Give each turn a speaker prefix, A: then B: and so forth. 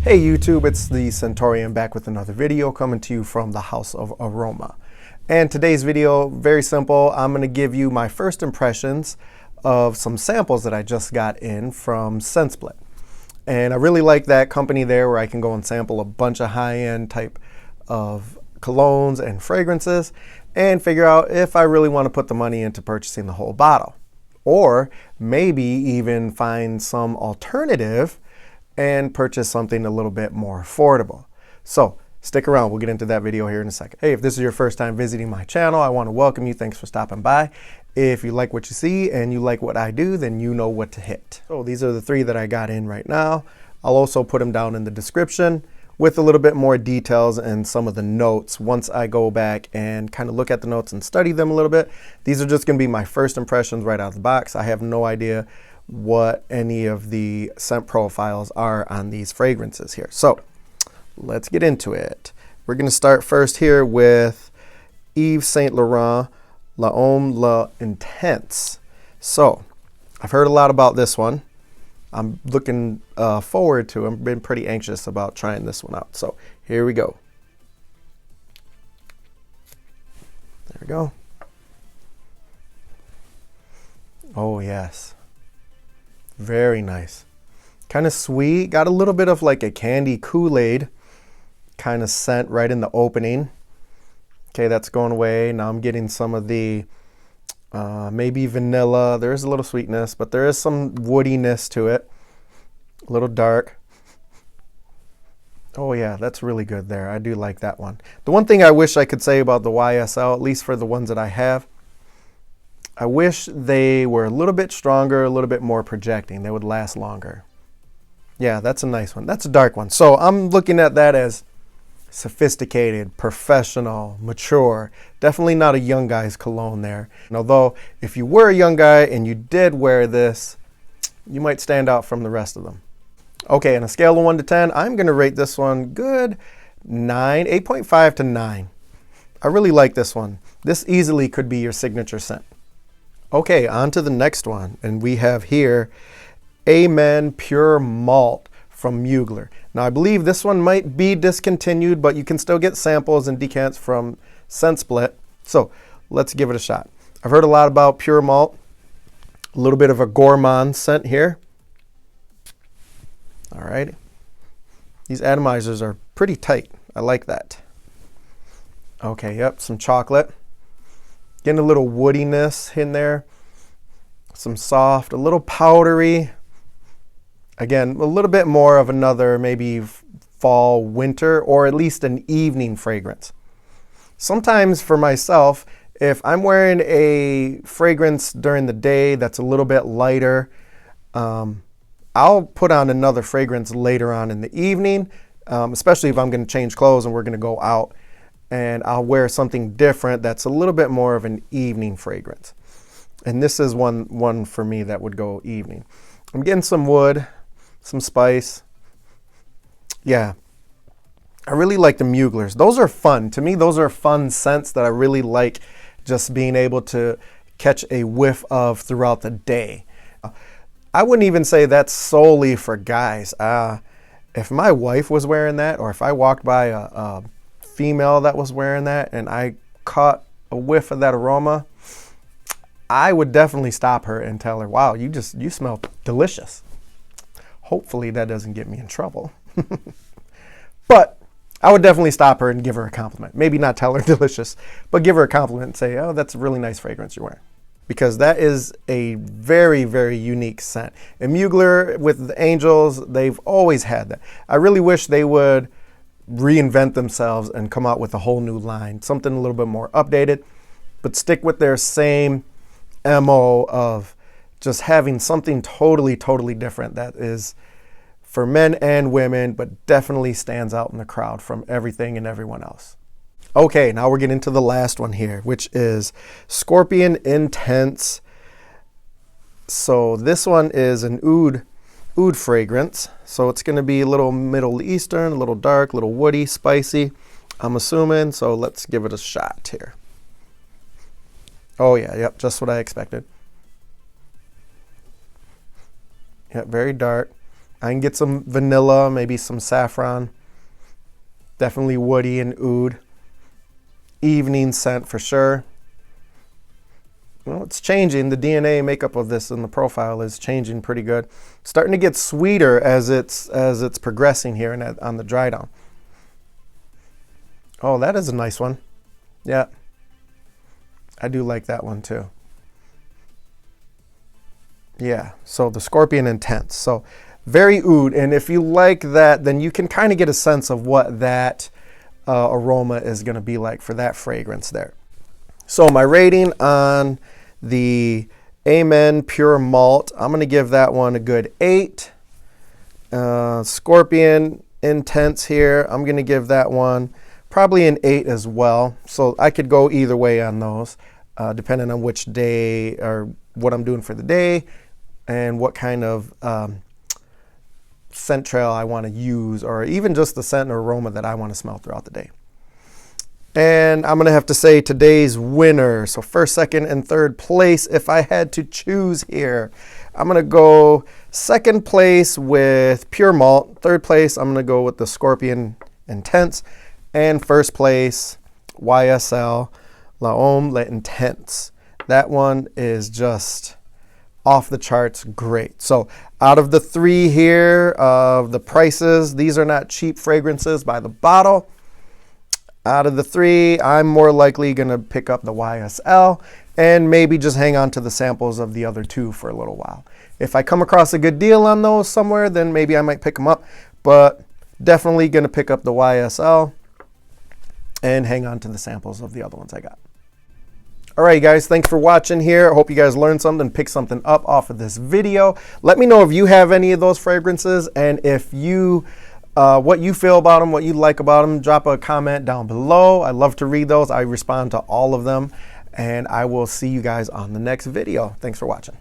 A: Hey YouTube, it's the Centaurian back with another video coming to you from the House of Aroma. And today's video, very simple. I'm going to give you my first impressions of some samples that I just got in from ScentSplit. And I really like that company there where I can go and sample a bunch of high-end type of colognes and fragrances and figure out if I really want to put the money into purchasing the whole bottle. Or maybe even find some alternative and purchase something a little bit more affordable. So stick around, we'll get into that video here in a second. Hey, if this is your first time visiting my channel, I want to welcome you. Thanks for stopping by. If you like what you see and you like what I do, then you know what to hit. So these are the three that I got in right now. I'll also put them down in the description with a little bit more details and some of the notes once I go back and kind of look at the notes and study them a little bit. These are just going to be my first impressions right out of the box. I have no idea what any of the scent profiles are on these fragrances here. So let's get into it. We're going to start first here with Ysl L'Homme L'Intense. So I've heard a lot about this one. I'm looking forward to it. I've been pretty anxious about trying this one out. So here we go. There we go. Oh yes. Very nice. Kind of sweet. Got a little bit of like a candy Kool-Aid kind of scent right in the opening. Okay, that's going away. Now I'm getting some of the maybe vanilla. There is a little sweetness, but there is some woodiness to it. A little dark. Oh yeah, that's really good there. I do like that one. The one thing I wish I could say about the YSL, at least for the ones that I have, I wish they were a little bit stronger, a little bit more projecting. They would last longer. Yeah, that's a nice one. That's a dark one. So I'm looking at that as sophisticated, professional, mature. Definitely not a young guy's cologne there. And although if you were a young guy and you did wear this, you might stand out from the rest of them. Okay, on a scale of 1 to 10, I'm going to rate this one good 9, 8.5 to 9. I really like this one. This easily could be your signature scent. Okay, on to the next one. And we have here Amen Pure Malt from Mugler. Now I believe this one might be discontinued, but you can still get samples and decants from ScentSplit. So let's give it a shot. I've heard a lot about Pure Malt. A little bit of a gourmand scent here. All right. These atomizers are pretty tight. I like that. Okay, yep, some chocolate. Getting a little woodiness in there. Some soft, a little powdery. Again, a little bit more of another maybe fall, winter, or at least an evening fragrance. Sometimes for myself, if I'm wearing a fragrance during the day that's a little bit lighter, I'll put on another fragrance later on in the evening, especially if I'm going to change clothes and we're going to go out. And I'll wear something different that's a little bit more of an evening fragrance. And this is one for me that would go evening. I'm getting some wood, some spice. Yeah, I really like the Muglers. Those are fun. To me, those are fun scents that I really like just being able to catch a whiff of throughout the day. I wouldn't even say that's solely for guys. If my wife was wearing that, or if I walked by a female that was wearing that and I caught a whiff of that aroma, I would definitely stop her and tell her, wow, you smell delicious. Hopefully that doesn't get me in trouble. But I would definitely stop her and give her a compliment. Maybe not tell her delicious, but give her a compliment and say, oh, that's a really nice fragrance you're wearing. Because that is a very, very unique scent. And Mugler with the Angels, they've always had that. I really wish they would reinvent themselves and come out with a whole new line, something a little bit more updated, but stick with their same MO of just having something totally, totally different that is for men and women, but definitely stands out in the crowd from everything and everyone else. Okay, now we're getting to the last one here, which is Scorpion Intense. So this one is an oud fragrance. So it's going to be a little Middle Eastern, a little dark, a little woody, spicy, I'm assuming. So let's give it a shot here. Oh yeah, yep, just what I expected. Yeah, very dark. I can get some vanilla, maybe some saffron. Definitely woody and oud. Evening scent for sure. Well, it's changing. The DNA makeup of this in the profile is changing pretty good. Starting to get sweeter as it's progressing here and on the dry down. Oh, that is a nice one. Yeah, I do like that one too. Yeah, so the Scorpion Intense. So very oud, and if you like that, then you can kind of get a sense of what that aroma is going to be like for that fragrance there. So my rating on the Amen Pure Malt, I'm going to give that one a good 8. Scorpion Intense here, I'm going to give that one probably an 8 as well. So I could go either way on those, depending on which day or what I'm doing for the day and what kind of scent trail I want to use, or even just the scent or aroma that I want to smell throughout the day. And I'm going to have to say today's winner. So first, second, and third place, if I had to choose here, I'm going to go second place with Pure Malt. Third place, I'm going to go with the Scorpion Intense. And first place, Ysl L'Homme L'Intense. That one is just off the charts great. So out of the 3 here of the prices, these are not cheap fragrances by the bottle. Out of the 3, I'm more likely going to pick up the YSL and maybe just hang on to the samples of the other 2 for a little while. If I come across a good deal on those somewhere, then maybe I might pick them up, but definitely going to pick up the YSL and hang on to the samples of the other ones I got. All right, guys, thanks for watching here. I hope you guys learned something, picked something up off of this video. Let me know if you have any of those fragrances, and if you what you feel about them, what you like about them. Drop a comment down below. I love to read those. I respond to all of them, and I will see you guys on the next video. Thanks for watching.